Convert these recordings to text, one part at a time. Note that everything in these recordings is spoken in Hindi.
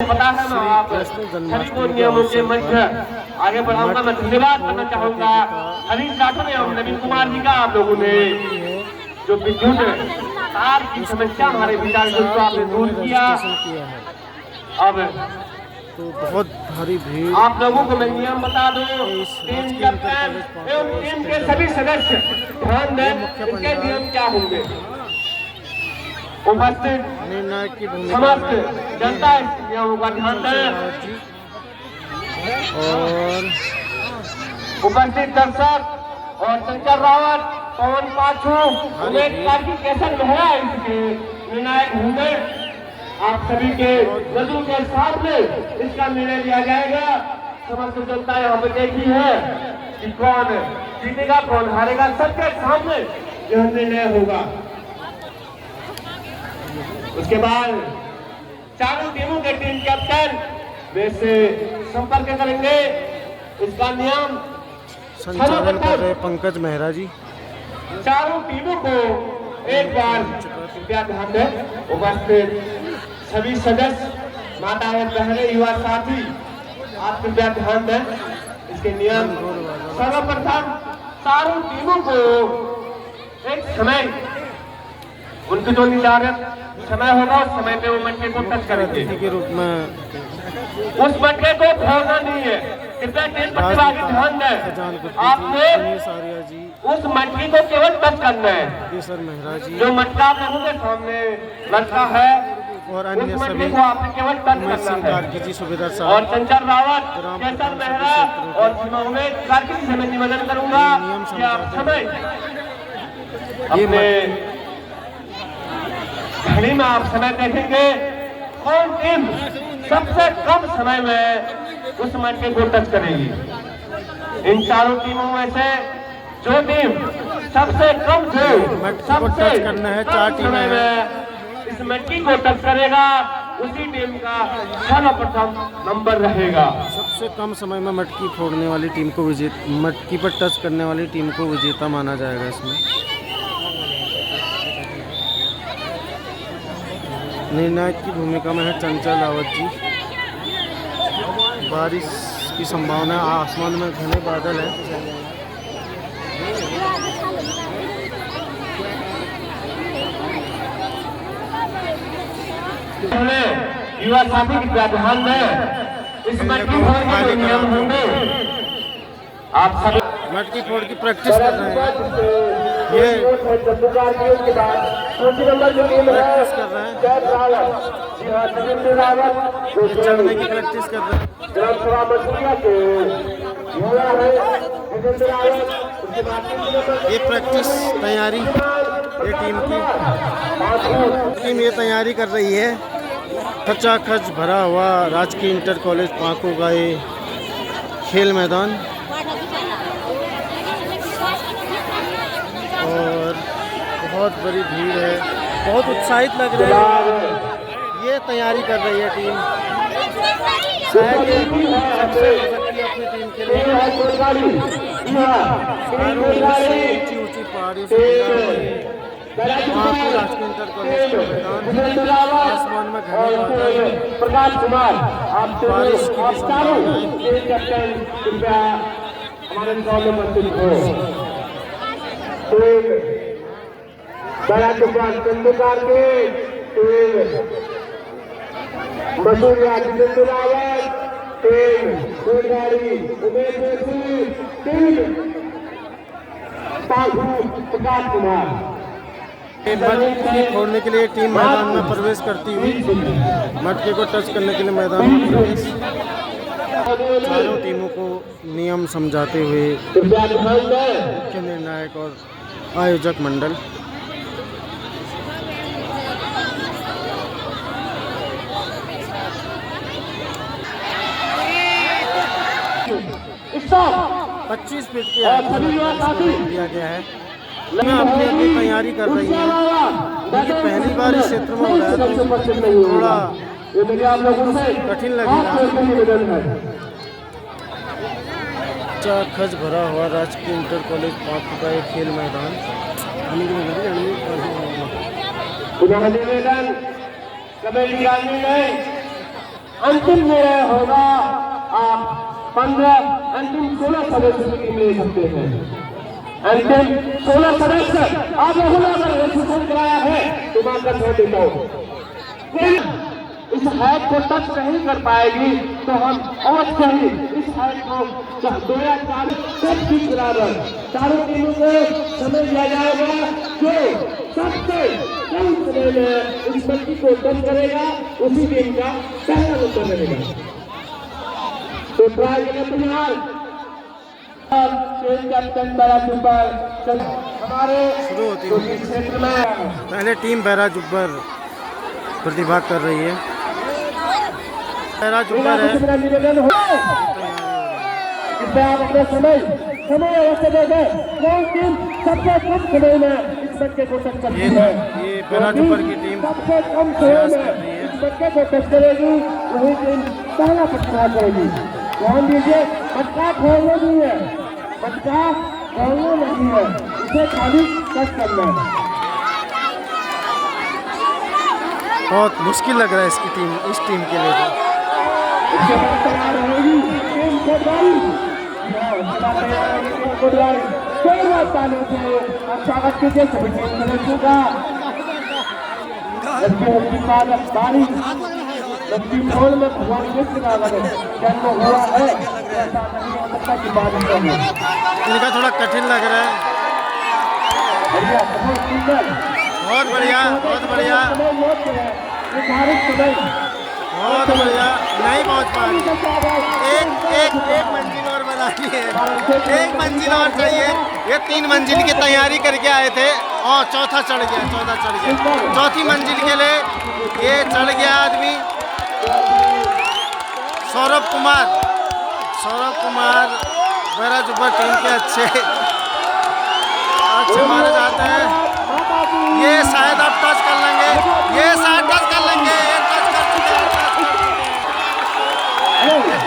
पता है ना, आप सभी को नियमों के मध्य आगे बढ़ाऊंगा। मैं धन्यवाद करना चाहूंगा हरीश राठौर एवं नवीन कुमार जी का। आप लोगों ने जो विद्युत तार की समस्या हमारे विचार को आपने दूर किया। अब तो बहुत भारी भीड़ आप लोगों को मैं नियम बता दूं, टीम कैप्टन एवं टीम के सभी सदस्य ध्यान दें इसके नियम क्या होंगे। उपस्थित निर्णायक की भूमिका समस्त जनता इस नियमों का ध्यान दें और उपस्थित दर्शक और शंकर रावत, पवन पाछू, उमेश कार्की, केसर मेहरा इसके निर्णायक होंगे। आप सभी के नजरों के सामने इसका निर्णय लिया जाएगा। समस्त जनता यहाँ पे देखी है कि कौन जीतेगा कौन हारेगा, सबके सामने यह निर्णय होगा। उसके बाद चारों टीमों के टीम कैप्टन वे से संपर्क करेंगे। इसका नियम संचालन कर रहे पंकज मेहरा जी। चारों टीमों को एक बार कृपया ध्यान दें। उपस्थित सभी सदस्य, माताएं, बहनें, युवा साथी, आप कृपया ध्यान दें इसके नियम। सर्वप्रथम चारों टीमों को एक समय, उनकी जो निर्धारित समय होगा उस समय पे वो मटके को टच करेंगे के रूप में। उस मटके को खोलना नहीं है। कृपया टीम प्रतिभागी ध्यान दें। आपने जी उस मटकी को केवल टच करना है। केसर मेहरा जी जो मटका आप लोगों के सामने लटका है और उस अन्य मटके सभी को आपने केवल टच उमेश सिंह करना है। कार्की जी, सुबेदार और साहब, शंकर रावत, केसर मेहरा और सीमा उमेश कार्की से मैं निवेदन करूंगा कि आप समय अपने घड़ी में आप समय देखेंगे कौन टीम सबसे कम समय में उस मटके को टच करेगी। इन चारों टीमों में से जो टीम सबसे कम से सबसे करना है, चार टीमें हैं। इस मटकी को टच करेगा उसी टीम का सर्वप्रथम नंबर रहेगा। सबसे कम समय में मटकी फोड़ने वाली टीम को मटकी पर टच करने वाली टीम को विजेता माना जाएगा। इसमें निर्णायक की भूमिका में है चंचल रावत जी। बारिश की संभावना, आसमान में घने बादल है। युवा साथी की ध्यान दें इस मटकी फोड़ने के नियम होंगे। आप सभी मटकी फोड़ की प्रैक्टिस कर रहे हैं। ये प्रैक्टिस कर रहे हैं, ये चलने की प्रैक्टिस कर रहे हैं। ये प्रैक्टिस तैयारी ये टीम ये तैयारी कर रही है। खचाखच भरा हुआ राजकीय इंटर कॉलेज पांको का ये खेल मैदान और बहुत बड़ी भीड़ है, बहुत उत्साहित लग रहा है। ये तैयारी कर रही है टीम, शायद ये सबसे अपनी टीम के लिए। ऊंची ऊंची पहाड़ियों से राजकीय इंटर कॉलेज का मैदान, आसमान में घने बादल, प्रकाश कुमार, आप बारिश की भी संभावना है। कैप्टन कृपया हमारे गाँव में उपस्थित हो। बड़ा दुकान तेंदुलकर के मसूरिया जितेंद्र रावत, उमेश प्रकाश कुमार। मटकी फोड़ने के लिए टीम मैदान में प्रवेश करती हुई, मटके को टच करने के लिए मैदान में प्रवेश। चारों टीमों को नियम समझाते हुए मुख्य निर्णायक और आयोजक मंडल। स्टॉप 25 फीट की दिया गया है। मैं अपनी तैयारी कर रही हूँ। ये पहली बार इस क्षेत्र में हो रहा है तो थोड़ा कठिन लगेगा। खच भरा हुआ राजकीय इंटर कॉलेज पांको का एक खेल मैदान। कमेटी अंतिम निर्णय होगा। आप 15 अंतिम 16 सदस्यों की टीम ले सकते हैं। अंतिम 16 सदस्य आप लोगों ने अगर रजिस्ट्रेशन कराया है तो मैं कर छोड़ देता हूँ। इस हाइट को टच नहीं कर पाएगी तो हम और सही इस हाइट को 2 या 4 सबके बराबर चारों टीमों को समय दिया जाएगा। जो सबसे कम समय में इस बच्ची को टच करेगा उसी टीम का पहला नंबर रहेगा। तो ट्राई करें तैयार। कैप्टन पैरा जुब्बर हमारे क्षेत्र में पहले टीम पैरा जुब्बर प्रतिभाग कर रही है। पैरा जुब्बर है। निवेदन हो आप अपने समय अवश्य देंगे। कौन टीम सबसे कम समय में इस बच्चे को टच करती है? ये पैरा जुब्बर की टीम सबसे कम समय में इस बच्चे को टच करेगी वही टीम पहला प्रतिभाग करेगी। ध्यान दीजिए, बच्चा खोलने नहीं है, बच्चा खोलने नहीं है, इसे खाली टच करना है। बहुत मुश्किल लग रहा है इसकी टीम, इस टीम के लिए तो। इसके बाद तैयार रहेगी टीम कोटवाली। कोटवाली कोई बात तालियों से आप स्वागत कीजिए सभी टीम सदस्यों का। इसके बाद बारी लक्ष्मी भवन में भगवान कृष्ण का जन्म हुआ है, ऐसा नहीं हो सकता कि बात नहीं। इनका थोड़ा कठिन लग रहा है। बढ़िया, बहुत सुंदर, बहुत बढ़िया, बहुत बढ़िया, निर्धारित समय बहुत बढ़िया। नहीं पहुंच पा रही। एक मंजिल और बनानी है, एक मंजिल और चाहिए। ये 3 मंजिल की तैयारी करके आए थे और चौथा चढ़ गया। चौथी मंजिल के लिए ये चढ़ गया आदमी। सौरभ कुमार पैरा जुब्बर टीम के अच्छे माने जाते हैं। ये शायद आप टच कर लेंगे, ये शायद टच कर लेंगे। ये टच कर चुके हैं,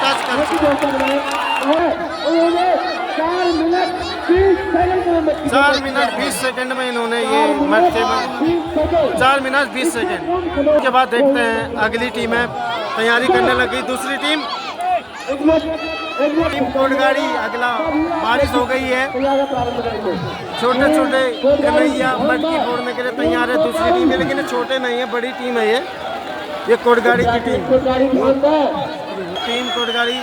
टच कर चुके हैं। 4 मिनट 20 सेकंड में इन्होंने ये मरते में 4 मिनट 20 सेकंड के बाद देखते हैं अगली टीम है तैयारी करने लगी। दूसरी टीम कोटगाड़ी। अगला बारिश हो गई है, छोटे कन्हैया मटकी फोड़ने के लिए तैयार है दूसरी टीम है, लेकिन ये छोटे नहीं है, बड़ी टीम है ये कोटगाड़ी की टीम कोटगाड़ी।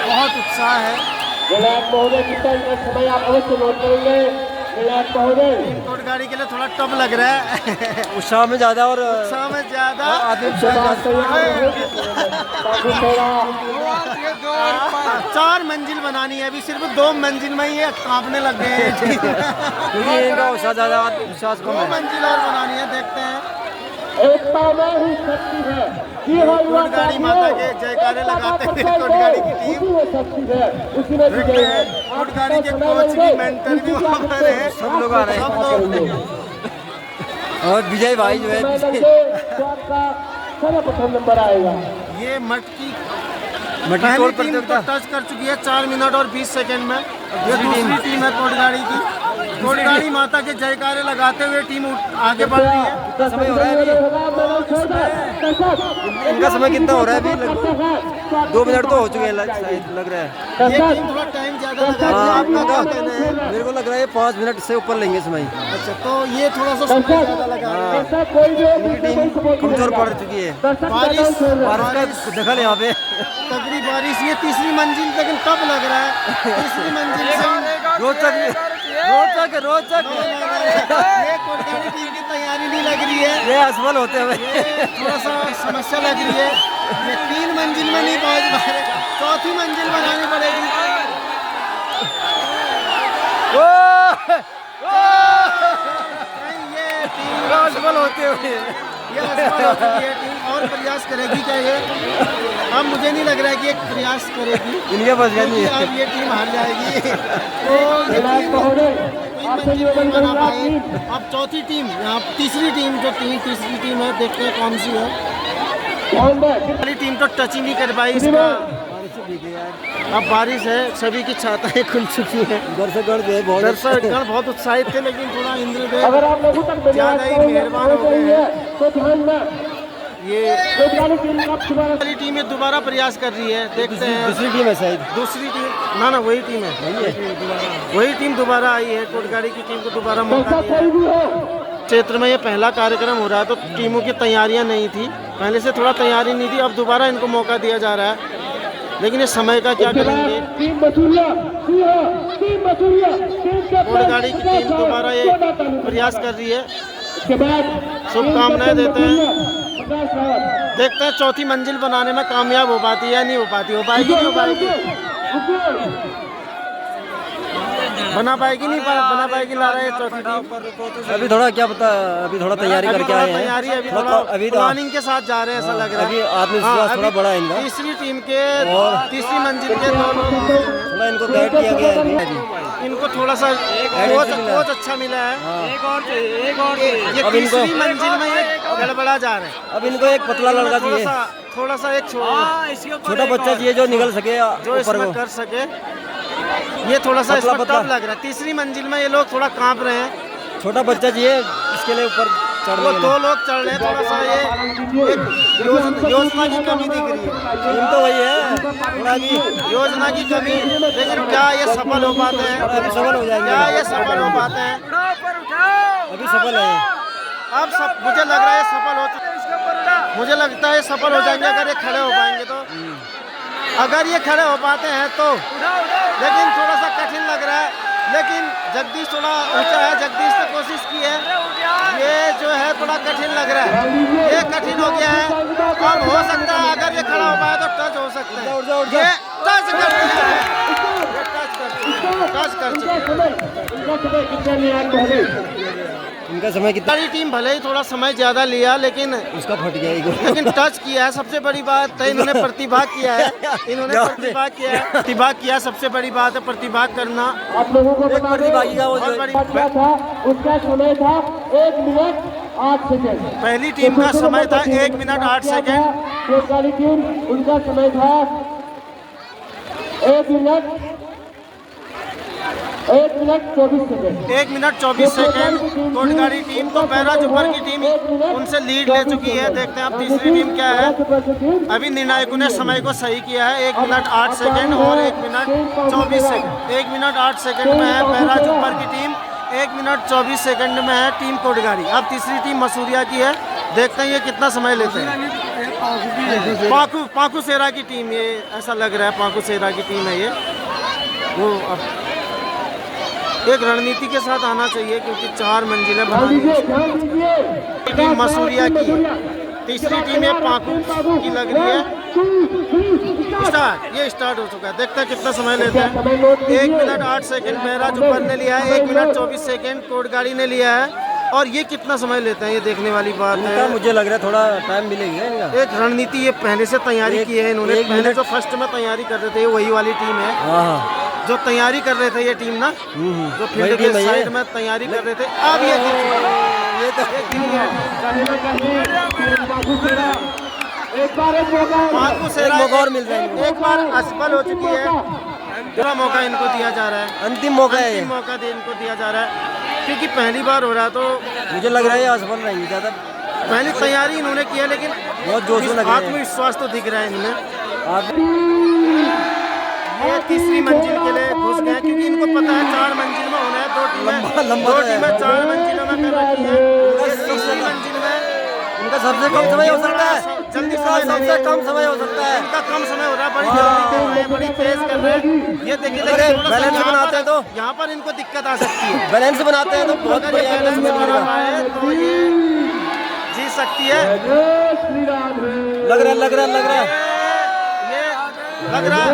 बहुत उत्साह है। समय आप अवश्य नोट करेंगे। कोटगाड़ी के लिए थोड़ा टफ लग रहा है। उत्साह में ज़्यादा और 4 मंजिल बनानी है, अभी सिर्फ 2 मंजिल में ही ये कांपने लग गए हैं। क्योंकि इनका उत्साह ज़्यादा विश्वास कम 2 है। मंजिल और बनानी है, देखते हैं। एकता में ही शक्ति है। कोटगाड़ी माता के जयकारे लगाते हुए कोटगाड़ी की टीम शक्ति है, उसी में देखते हैं। कोटगाड़ी के कोच भी मेंटर भी वहाँ पर है, सब लोग आ रहे हैं। सब लोग। और विजय भाई जो है आपका सर्वप्रथम नंबर आएगा। ये मटकी मटकी तोड़ टीम तो टच कर चुकी है 4 मिनट और 20 सेकंड में। ये दूसरी टीम है कोटगाड़ी की। कोटगाड़ी माता के जयकारे लगाते हुए टीम आगे बढ़ रही है। कितना समय हो रहा है अभी? इनका समय कितना हो रहा है अभी? 2 मिनट तो हो चुके हैं शायद, लग रहा है। ये टीम थोड़ा टाइम ज़्यादा लगा रही है, आपका क्या कहना है? मेरे को लग रहा है 5 मिनट से ऊपर लेंगे समय। अच्छा, तो ये थोड़ा सा समय ज़्यादा लगा रहा है। इनकी टीम कमजोर पड़ चुकी है। बारिश का दखल यहाँ पे तगड़ी बारिश। ये तीसरी मंजिल लेकिन कब लग रहा है? तीसरी मंजिल से रोचक ये कोटगाड़ी टीम की तैयारी नहीं लग रही है, ये असफल होते हुए थोड़ा सा समस्या लग रही है। ये 3 मंजिल में नहीं पहुंच पा रहे, 4थी मंजिल बनानी पड़ेगी। ये टीम असफल होते हुए ये असफल हो चुकी है। टीम और प्रयास करेगी क्या ये? अब मुझे नहीं लग रहा है कि ये प्रयास करेगी, इनके पास नहीं क्योंकि है। अब ये टीम हार जाएगी। तो ये टीम बना पाए। अब चौथी टीम, यहाँ तीसरी टीम तीसरी टीम है, देखते हैं कौन सी है। पहली टीम तो टचिंग ही कर पाई इसका। अब बारिश है, सभी की छाताएं खुल चुकी हैं। दर्शकगण बहुत उत्साहित थे, लेकिन थोड़ा इंद्रदेव अगर आप लोगों तक ज्यादा ही मेहरबान हो गए हैं। तो ध्यान में ये वाली टीम ये दोबारा प्रयास कर रही है, देखते हैं। दूसरी टीम है शायद, दूसरी टीम ना वही टीम है, वही टीम दोबारा आई है। कोटगाड़ी की टीम को दोबारा मौका दिया है। क्षेत्र में ये पहला कार्यक्रम हो रहा है तो टीमों की तैयारियां नहीं थी, पहले से थोड़ा तैयारी नहीं थी, अब दोबारा इनको मौका दिया जा रहा है। लेकिन ये समय का क्या करेंगे। कोटगाड़ी की टीम दोबारा ये प्रयास कर रही है, शुभकामनाएं देते हैं। देखते हैं चौथी मंजिल बनाने में कामयाब हो पाती है या नहीं हो पाती, हो पाएगी नहीं हो पाएगी, बना पाएगी नहीं बना पाएगी, ला रहे हैं चौथी टीम। अभी थोड़ा क्या पता, अभी थोड़ा तैयारी करके आए हैं, तैयारी अभी प्लानिंग के साथ जा रहे हैं, ऐसा लग रहा है। अभी आत्मविश्वास थोड़ा बड़ा है इनका। तीसरी टीम के तीसरी मंजिल के दोनों थोड़ा इनको गाइड किया गया है, इनको थोड़ा सा कोच अच्छा मिला है। ये तीसरी मंजिल में ये गड़बड़ा जा रहे हैं। अब इनको एक पतला लड़का चाहिए, थोड़ा सा एक छोटा बच्चा चाहिए जो निकल सके, जो इसमें कर सके। ये थोड़ा सा इसमें टफ लग रहा है। तीसरी मंजिल में ये लोग थोड़ा कांप रहे हैं। छोटा बच्चा चाहिए इसके लिए ऊपर चढ़ने, वो 2 लोग चढ़ रहे हैं, थोड़ा सा ये एक योजना की कमी दिख रही है। टीम तो वही है, थोड़ा की योजना की कमी, लेकिन क्या ये सफल हो पाते हैं? अभी सफल हो जाएंगे, क्या ये सफल हो पाते हैं? अभी सफल है। अब सब मुझे लग रहा है सफल हो, मुझे लगता है सफल हो जाएंगे अगर ये खड़े हो पाएंगे तो। अगर ये खड़े हो पाते हैं तो, लेकिन थोड़ा सा कठिन लग रहा है। लेकिन जगदीश थोड़ा ऊंचा है, जगदीश ने कोशिश की है, ये जो है थोड़ा कठिन लग रहा है, ये कठिन हो गया है। अब हो सकता है अगर ये खड़ा हो पाए तो टच हो सकता है। ये टच कर दिया है, टच कर इनका समय कितना, सारी टीम भले ही थोड़ा समय ज्यादा लिया लेकिन उसका फट गया लेकिन टच किया है। सबसे बड़ी बात है इन्होंने प्रतिभाग किया है, इन्होंने प्रतिभाग किया है, प्रतिभाग किया। सबसे बड़ी बात है प्रतिभाग करना। आप लोगों को एक प्रतिभागी का वो जो क्या था, उसका समय था 1 मिनट 8 सेकंड। पहली टीम का समय था 1 मिनट 8 सेकंड। कोटगाड़ी टीम उनका समय था 1 मिनट 24 सेकंड। 1 minute 24 second. कोटगाड़ी टीम तो पैरा जुपर की टीम उनसे लीड ले चुकी है। देखते हैं अब तीसरी टीम क्या है। अभी निर्णायकों ने समय को सही किया है, 1 मिनट 8 सेकंड और 1 मिनट 24 सेकंड। 1 मिनट 8 सेकंड में है पैरा जुपर की टीम, 1 मिनट 24 सेकंड में है टीम कोटगाड़ी। अब तीसरी टीम मसूरिया की है, देखते हैं ये कितना समय लेते हैं। पाकू सेरा की टीम, ये ऐसा लग रहा है पाकू सेरा की टीम है ये। वो अब एक रणनीति के साथ आना चाहिए क्योंकि 4 मंजिलें बनानी है। टीम मसूरिया की है, तीसरी टीम है पाकू की लग रही है। स्टार्ट हो चुका है, देखते हैं कितना समय लेते हैं। 1 मिनट 8 सेकंड मेहरा जुब्बर ने लिया है, 1 मिनट 24 सेकंड कोटगाड़ी ने लिया है। और ये कितना समय लेते हैं ये देखने वाली बात है। मुझे लग रहा है थोड़ा टाइम मिलेगा इनका। एक रणनीति ये पहले से तैयारी की है इन्होंने। पहले जो फर्स्ट में तैयारी कर रहे थे वही वाली टीम है जो तैयारी कर रहे थे ये टीम ना, जो फील्ड के साइड में तैयारी कर रहे थे। अब ये पाकू सेरा मौका और मिल रहा है, एक बार असफल हो चुकी है, दूसरा मौका इनको दिया जा रहा है। अंतिम मौका है, अंतिम मौका इनको दिया जा रहा है क्योंकि पहली बार हो रहा है तो मुझे लग रहा है असफल नहीं ज़्यादा। पहली तैयारी इन्होंने की है लेकिन बहुत जोश में लग रहा है, आत्मविश्वास तो दिख रहा है इनमें। ये तीसरी मंजिल के लिए घुस गए क्योंकि इनको पता है 4 मंजिल में होना है। 2 टीमें 4 मंजिलों में कर रखी है। तीसरी मंजिल में इनका सबसे कम समय हो सकता है, जल्दी सबसे कम समय हो सकता है। इनका कम समय हो रहा है, बड़ी जल्दी कर रहे हैं, बड़ी तेज कर रहे हैं। ये देखिए बैलेंस बनाते हैं तो यहाँ पर इनको दिक्कत आ सकती है। बैलेंस बनाते हैं तो बहुत अगर ये बैलेंस बना पाए तो ये जीत सकती है। लग रहा है ये लग रहा है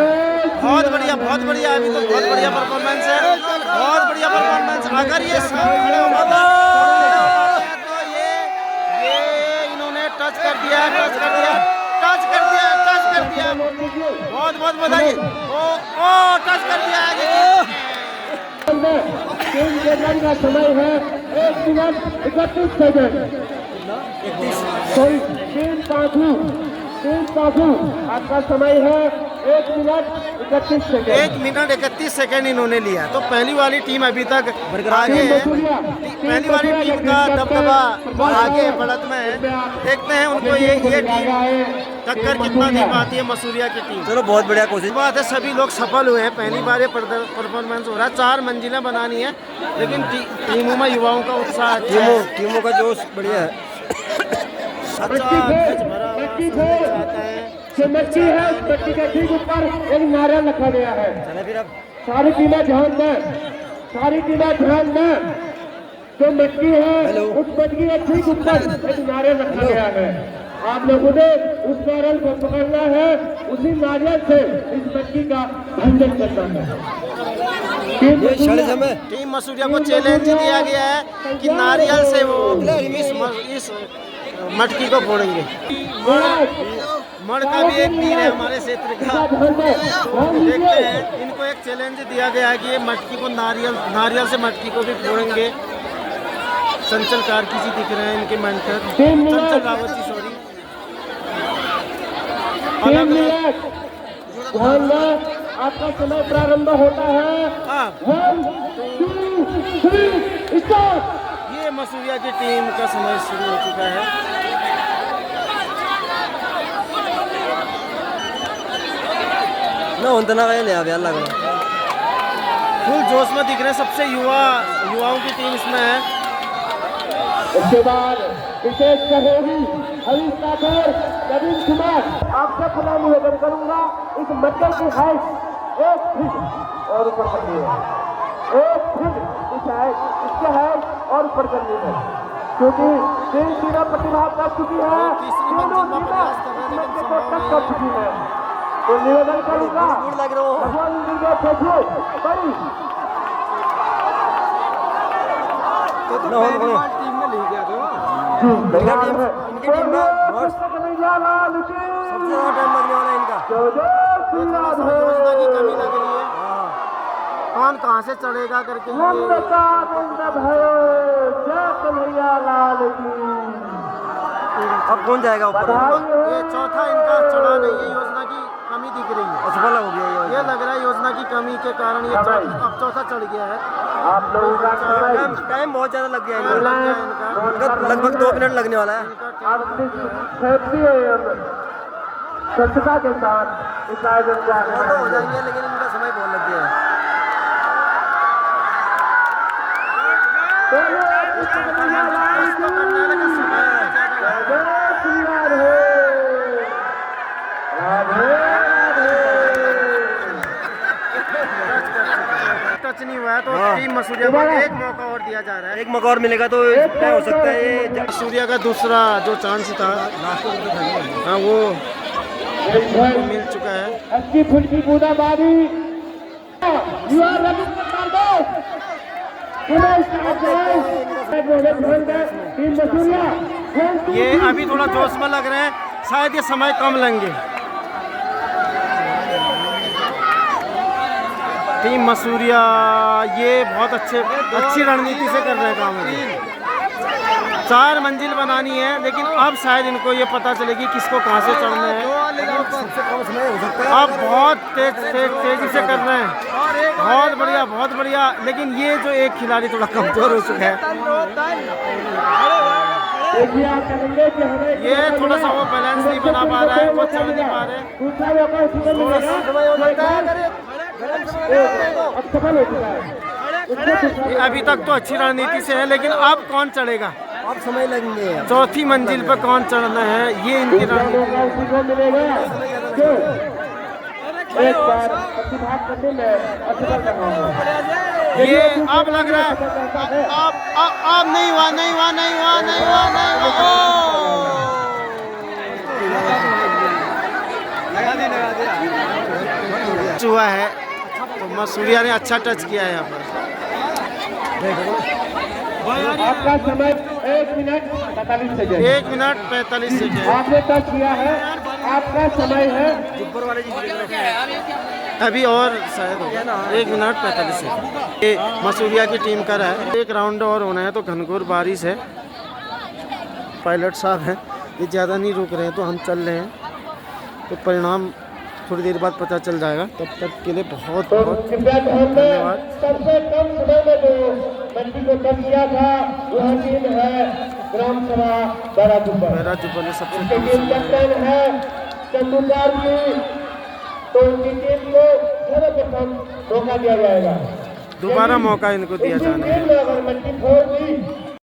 बहुत बढ़िया अभी तो बहुत बढ़िया परफॉर्मेंस है, बहुत बढ़िया परफॉर्मेंस। अगर ये खड़े हो पाते हैं तो ये इन्होंने टच कर दिया। बहुत बधाई। ओ टच कर दिया आगे। का समय है 1 मिनट 31 सेकंड। टीम पाकू आपका समय है 1 मिनट 31 सेकंड। 1 मिनट 31 सेकंड इन्होंने लिया। तो पहली वाली टीम अभी तक आगे है। पहली वाली टीम का दबदबा आगे बढ़त में है। देखते हैं उनको ये टीम टक्कर कितना दे पाती है मसूरिया की टीम। चलो बहुत बढ़िया कोशिश। बात है सभी लोग सफल हुए हैं। पहली बार ये परफॉर्मेंस हो रहा है। 4 मंजिलें बनानी है, लेकिन टीमों में युवाओं का उत्साह अच्छा है। टीमों का जोश बढ़िया है। मट्टी है, मट्टी के ठीक ऊपर एक नारियल रखा गया है। चले फिर अब सारी टीमें ध्यान दें, सारी टीमें ध्यान दें। जो मट्टी है उस मट्टी के ठीक ऊपर एक नारियल रखा गया है। आप लोगों ने उस नारियल को पकड़ना है, उसी नारियल से इस मट्टी का भंजन करना है। टीम मसूरिया को चैलेंज दिया गया है कि नारियल से वो इस मटकी को फोड़ेंगे। मड़ का भी एक तीर है हमारे क्षेत्र का। देखते हैं, इनको एक चैलेंज दिया गया है कि ये मटकी को नारियल से मटकी को भी फोड़ेंगे। चंचल कार्की जी दिख रहे हैं इनके मेंटर, चंचल रावत जी, सॉरी। आपका समय प्रारंभ होता है। 1 2 3 स्टार्ट। ये मसूरिया की टीम का समय शुरू हो चुका है। ना होता ना गए ले लग रहा फुल जोश में दिख रहे हैं। सबसे युवाओं की टीम इसमें है। उसके बाद विशेष सहयोगी हरीश राठौर, नवीन कुमार, आपसे खुला निवेदन करूंगा, इस मटके की हाइट 1 फीट और ऊपर करनी है। 1 फीट इसके हाइट और ऊपर करनी है, क्योंकि तीन टीमें प्रतिभाग कर चुकी है। तीनों टीमें मटके को टच कर चुकी है। तो निवेदन करूंगा, भगवान जी के फेंकिए बड़ी टीम में ले गया सबसे ज्यादा टाइम लगने वाला है इनका। योजना की कमी लग रही है। कौन कहाँ से चढ़ेगा करके अब कौन जाएगा ऊपर? ये चौथा इनका चढ़ा नहीं है। योजना की कमी दिख रही है। असफल हो गया ये लग रहा है योजना की कमी के कारण ये अब चौथा चढ़ गया है। आप लोगों का टाइम बहुत ज्यादा लग गया है इनका। लगभग 2 मिनट लगने वाला है। स्वच्छता के साथ इस आयोजन को हो जाएंगे, लेकिन इनका समय बहुत लग गया है। टच नहीं हुआ है तो टीम मसूरिया को एक मौका और दिया जा रहा है। एक मौका और मिलेगा तो तय हो सकता है। ये मसूरिया का दूसरा जो चांस था हाँ वो मिल चुका है। अच्छी फुल्की बूंदाबांदी ये अभी थोड़ा जोश में लग रहे हैं, शायद ये समय कम लेंगे। टीम मसूरिया ये बहुत अच्छी रणनीति से कर रहे हैं काम। 4 मंजिल बनानी है, लेकिन अब शायद इनको ये पता चलेगी किसको कहाँ से चढ़ना है। अब बहुत तेजी से कर रहे हैं। बहुत बढ़िया। लेकिन ये जो एक खिलाड़ी थोड़ा कमजोर हो चुका है। ये थोड़ा सा वो बैलेंस नहीं बना पा रहा है, वो चढ़ नहीं पा रहे। अभी तक तो अच्छी रणनीति से है, लेकिन अब कौन चढ़ेगा? अब समय लगेंगे। चौथी मंजिल पर कौन चढ़ना है, ये इनकी रणनीति। ये अब लग रहा है अब नहीं हुआ। हुआ है तो मसूरिया ने अच्छा टच किया है यहाँ पर। आपका समय 1 मिनट 45 सेकंड। 1 मिनट 45 सेकंड आपने टच किया है, आपका समय है। अभी और शायद होगा 1 मिनट 45 सेकंड। ये मसूरिया की टीम का रहा है। 1 राउंड और होना है तो घनघोर बारिश है। पायलट साहब हैं, ये ज़्यादा नहीं रुक रहे हैं तो हम चल रहे हैं। तो परिणाम थोड़ी देर बाद पता चल जाएगा। तब तक के लिए बहुत तो बहुत कृपया ध्यान दें, धन्यवाद। सबसे कम समय में जो मंडी को टच किया था वह टीम है ग्राम सभा बैराजुपर। बैराजुपर ने सबसे इसके कम टीम समय में कैप्टन है चंदूकार जी, तो उनकी टीम को सर्वप्रथम मौका दिया जाएगा। दोबारा मौका इनको दिया इसी जाना है। टीम में अगर मंडी फोड़ दी